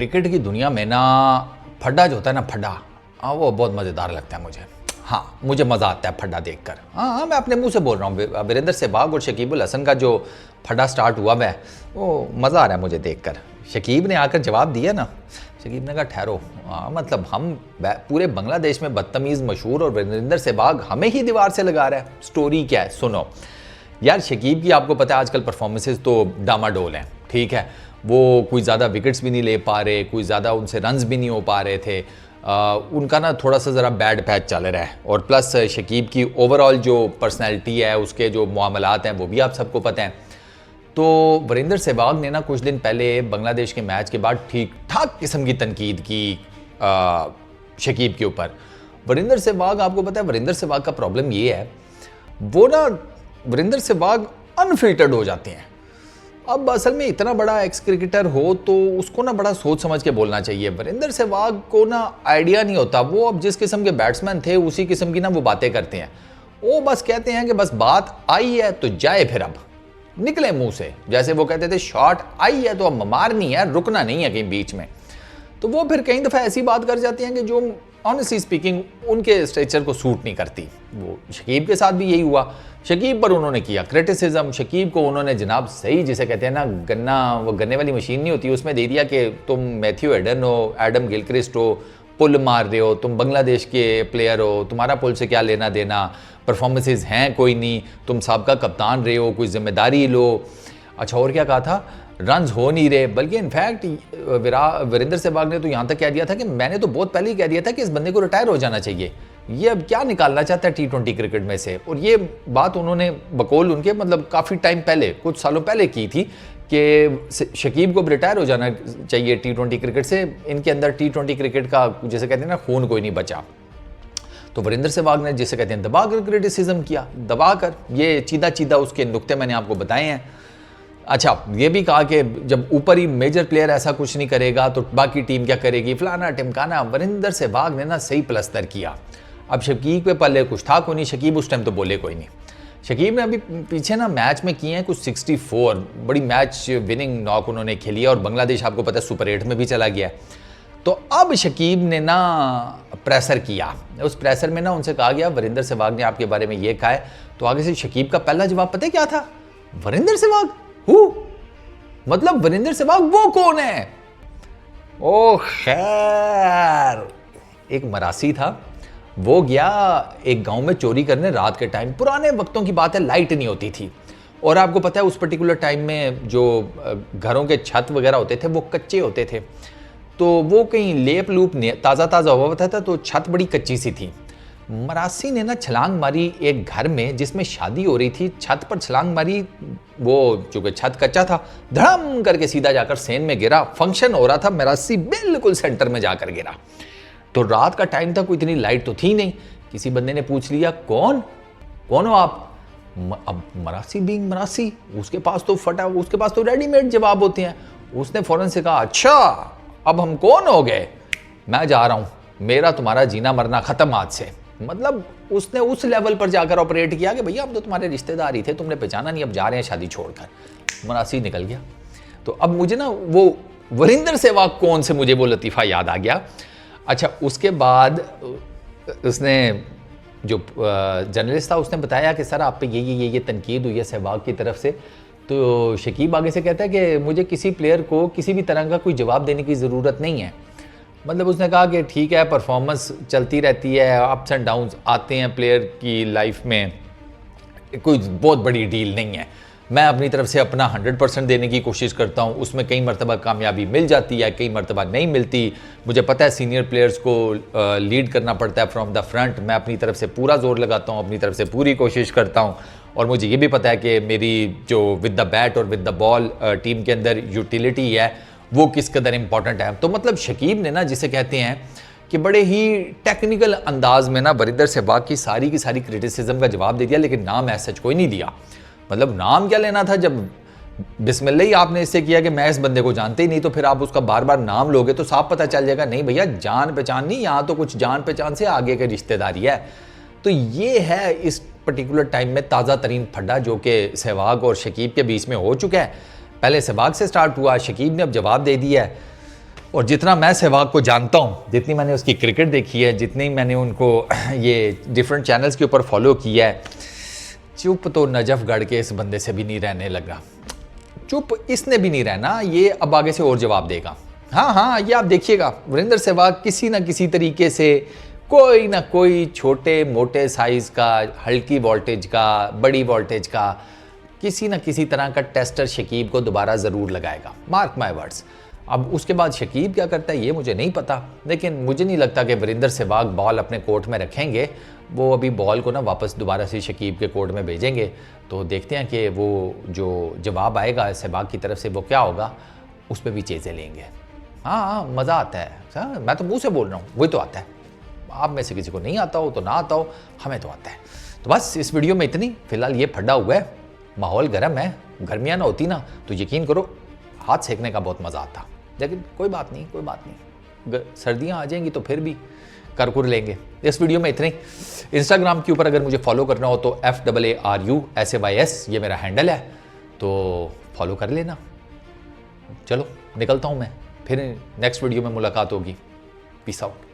Cricket की दुनिया में ना फड्डा जो होता है ना फड्डा, वो बहुत मज़ेदार लगता है मुझे। हाँ, मुझे मज़ा आता है फड्डा देखकर। हाँ, मैं अपने मुंह से बोल रहा हूँ। वीरेंद्र सहवाग और शकीब अल हसन का जो फड्डा स्टार्ट हुआ है वो मज़ा आ रहा है मुझे देखकर। शकीब ने आकर जवाब दिया ना, शकीब ने कहा ठहरो, मतलब हम पूरे बांग्लादेश में बदतमीज़ मशहूर और वीरेंद्र सहवाग हमें ही दीवार से लगा रहा है। स्टोरी क्या है सुनो यार। शकीब की आपको पता है आजकल परफॉर्मेंसेज तो डामाडोल हैं, ठीक है। वो कोई ज़्यादा विकेट्स भी नहीं ले पा रहे, कोई ज़्यादा उनसे रन्स भी नहीं हो पा रहे थे। उनका ना थोड़ा सा ज़रा बैड पैच चल रहा है। और प्लस शकीब की ओवरऑल जो पर्सनैलिटी है, उसके जो मामलात हैं वो भी आप सबको पता हैं। तो वीरेंद्र सहवाग ने ना कुछ दिन पहले बांग्लादेश के मैच के बाद ठीक ठाक किस्म की तनकीद की शकीब के ऊपर। वीरेंद्र सहवाग, आपको पता है वीरेंद्र सहवाग का प्रॉब्लम ये है, वो ना वीरेंद्र सहवाग अनफिल्टर्ड हो जाते हैं। अब असल में इतना बड़ा एक्स क्रिकेटर हो तो उसको ना बड़ा सोच समझ के बोलना चाहिए। वीरेंद्र सहवाग को ना आइडिया नहीं होता, वो अब जिस किस्म के बैट्समैन थे उसी किस्म की ना वो बातें करते हैं। वो बस कहते हैं कि बस बात आई है तो जाए, फिर अब निकले मुंह से। जैसे वो कहते थे शॉट आई है तो अब मारनी है, रुकना नहीं है कहीं बीच में। तो वो फिर कई दफ़ा ऐसी बात कर जाती हैं कि जो ऑनेस्टली स्पीकिंग उनके स्ट्रेचर को सूट नहीं करती। वो शकीब के साथ भी यही हुआ। शकीब पर उन्होंने किया क्रिटिसिज्म, शकीब को उन्होंने जनाब सही जिसे कहते हैं ना गन्ना, वो गन्ने वाली मशीन नहीं होती, उसमें दे दिया कि तुम मैथ्यू एडन हो, एडम गिलक्रिस्ट हो, पुल मार रहे हो, तुम बांग्लादेश के प्लेयर हो, तुम्हारा पुल से क्या लेना देना, परफॉर्मेंसेज हैं कोई नहीं, तुम साबका कप्तान रहे हो, कोई जिम्मेदारी लो। अच्छा और क्या कहा था, रन्स हो नहीं रहे। बल्कि इनफैक्ट वीरेंद्र सहवाग ने तो यहाँ तक कह दिया था कि मैंने तो बहुत पहले ही कह दिया था कि इस बंदे को रिटायर हो जाना चाहिए, ये अब क्या निकालना चाहता है T20 क्रिकेट में से। और ये बात उन्होंने बकौल उनके मतलब काफ़ी टाइम पहले, कुछ सालों पहले की थी कि शकीब को रिटायर हो जाना चाहिए T20 क्रिकेट से। इनके अंदर T20 क्रिकेट का जैसे कहते हैं ना खून कोई नहीं बचा। तो वीरेंद्र सहवाग ने जिसे कहते हैं दबाकर क्रिटिसिज्म किया, दबाकर, ये चीदा चीदा उसके नुक्ते मैंने आपको बताए हैं। अच्छा, ये भी कहा कि जब ऊपर ही मेजर प्लेयर ऐसा कुछ नहीं करेगा तो बाकी टीम क्या करेगी, फलाना टिमकाना। वीरेंद्र सहवाग ने ना सही प्लस्तर किया। अब शकीब पे पहले कुछ था कोई नहीं, शकीब उस टाइम तो बोले कोई नहीं। शकीब ने अभी पीछे ना मैच में किए हैं कुछ 64 बड़ी मैच विनिंग नॉक उन्होंने खेली है। और बांग्लादेश आपको पता है सुपर 8 में भी चला गया है। तो अब शकीब ने ना प्रेशर किया। उस प्रेशर में ना उनसे कहा गया वीरेंद्र सहवाग ने आपके बारे में ये कहा है। तो आगे से शकीब का पहला जवाब पता है क्या था, वीरेंद्र सहवाग मतलब वीरेंद्र सहवाग वो कौन है। ओ खैर, एक मरासी था, वो गया एक गांव में चोरी करने रात के टाइम। पुराने वक्तों की बात है, लाइट नहीं होती थी। और आपको पता है उस पर्टिकुलर टाइम में जो घरों के छत वगैरह होते थे वो कच्चे होते थे। तो वो कहीं लेप लूप ताज़ा ताज़ा हुआ था, तो छत बड़ी कच्ची सी थी। मरासी ने ना छलांग मारी एक घर में जिसमें शादी हो रही थी, छत पर छलांग मारी। वो चूंकि छत कच्चा था, धड़म करके सीधा जाकर सेन में गिरा। फंक्शन हो रहा था, मरासी बिल्कुल सेंटर में जाकर गिरा। तो रात का टाइम था, कोई इतनी लाइट तो थी नहीं। किसी बंदे ने पूछ लिया कौन हो आप। अब मरासी बीइंग मरासी, उसके पास तो रेडीमेड जवाब होते हैं। उसने फौरन से कहा अच्छा अब हम कौन हो गए, मैं जा रहा हूं, मेरा तुम्हारा जीना मरना खत्म आज से। मतलब उसने उस लेवल पर जाकर ऑपरेट किया कि भैया हम तो तुम्हारे रिश्तेदार ही थे, तुमने पहचाना नहीं, अब जा रहे हैं शादी छोड़कर। मरासी निकल गया। तो अब मुझे ना वो वीरेंद्र सहवाग कौन से, मुझे वो लतीफ़ा याद आ गया। अच्छा, उसके बाद उसने जो जर्नलिस्ट था उसने बताया कि सर आप पे ये तनकीद हुई है सहवाग की तरफ से। तो शकीब आगे से कहता है कि मुझे किसी प्लेयर को किसी भी तरह का कोई जवाब देने की ज़रूरत नहीं है। मतलब उसने कहा कि ठीक है, परफॉर्मेंस चलती रहती है, अप्स एंड डाउन्स आते हैं प्लेयर की लाइफ में, कोई बहुत बड़ी डील नहीं है। मैं अपनी तरफ से अपना 100% देने की कोशिश करता हूँ, उसमें कई मरतबा कामयाबी मिल जाती है, कई मरतबा नहीं मिलती। मुझे पता है सीनियर प्लेयर्स को लीड करना पड़ता है फ्रॉम द फ्रंट। मैं अपनी तरफ से पूरा जोर लगाता हूँ, अपनी तरफ से पूरी कोशिश करता हूँ। और मुझे ये भी पता है कि मेरी जो विद द बैट और विद द बॉल टीम के अंदर यूटिलिटी है वो किस कदर इंपॉर्टेंट है। तो मतलब शकीब ने ना जिसे कहते हैं कि बड़े ही टेक्निकल अंदाज में ना वीरेंद्र सहवाग की सारी क्रिटिसिज्म का जवाब दे दिया, लेकिन नाम ऐसा कोई नहीं दिया। मतलब नाम क्या लेना था, जब बिस्मिल्लाह ही आपने इससे किया कि मैं इस बंदे को जानते ही नहीं, तो फिर आप उसका बार बार नाम लोगे तो साफ पता चल जाएगा नहीं भैया जान पहचान नहीं, यहाँ तो कुछ जान पहचान से आगे की रिश्तेदारी है। तो ये है इस पर्टिकुलर टाइम में ताज़ा तरीन फड्डा जो कि सहवाग और शकीब के बीच में हो चुका है। पहले सहवाग से स्टार्ट हुआ, शकीब ने अब जवाब दे दिया है। और जितना मैं सहवाग को जानता हूँ, जितनी मैंने उसकी क्रिकेट देखी है, जितनी मैंने उनको ये डिफरेंट चैनल्स के ऊपर फॉलो किया है, चुप तो नजफगढ़ के इस बंदे से भी नहीं रहने लगा। चुप इसने भी नहीं रहना, ये अब आगे से और जवाब देगा। हाँ हाँ, ये आप देखिएगा, वीरेंद्र सहवाग किसी ना किसी तरीके से कोई ना कोई छोटे मोटे साइज़ का, हल्की वोल्टेज का, बड़ी वोल्टेज का, किसी ना किसी तरह का टेस्टर शकीब को दोबारा ज़रूर लगाएगा, मार्क माय वर्ड्स। अब उसके बाद शकीब क्या करता है ये मुझे नहीं पता, लेकिन मुझे नहीं लगता कि वीरेंद्र सहवाग बॉल अपने कोर्ट में रखेंगे। वो अभी बॉल को ना वापस दोबारा से शकीब के कोर्ट में भेजेंगे, तो देखते हैं कि वो जो जवाब आएगा सहवाग की तरफ से वो क्या होगा, उस पर भी चीज़ें लेंगे। हाँ हाँ, मज़ा आता है। हाँ, मैं तो मुँह से बोल रहा हूँ, वही तो आता है। आप में से किसी को नहीं आता हो तो ना आता हो, हमें तो आता है। तो बस इस वीडियो में इतनी। फिलहाल ये फड्डा हुआ है, माहौल गर्म है, गर्मियाँ ना होती ना तो यकीन करो हाथ सेकने का बहुत मज़ा आता, लेकिन कोई बात नहीं, कोई बात नहीं, सर्दियाँ आ जाएंगी तो फिर भी कर लेंगे। इस वीडियो में इतने ही। इंस्टाग्राम के ऊपर अगर मुझे फॉलो करना हो तो FAARUSAYS ये मेरा हैंडल है, तो फॉलो कर लेना। चलो निकलता हूँ मैं, फिर नेक्स्ट वीडियो में मुलाकात होगी। Peace out.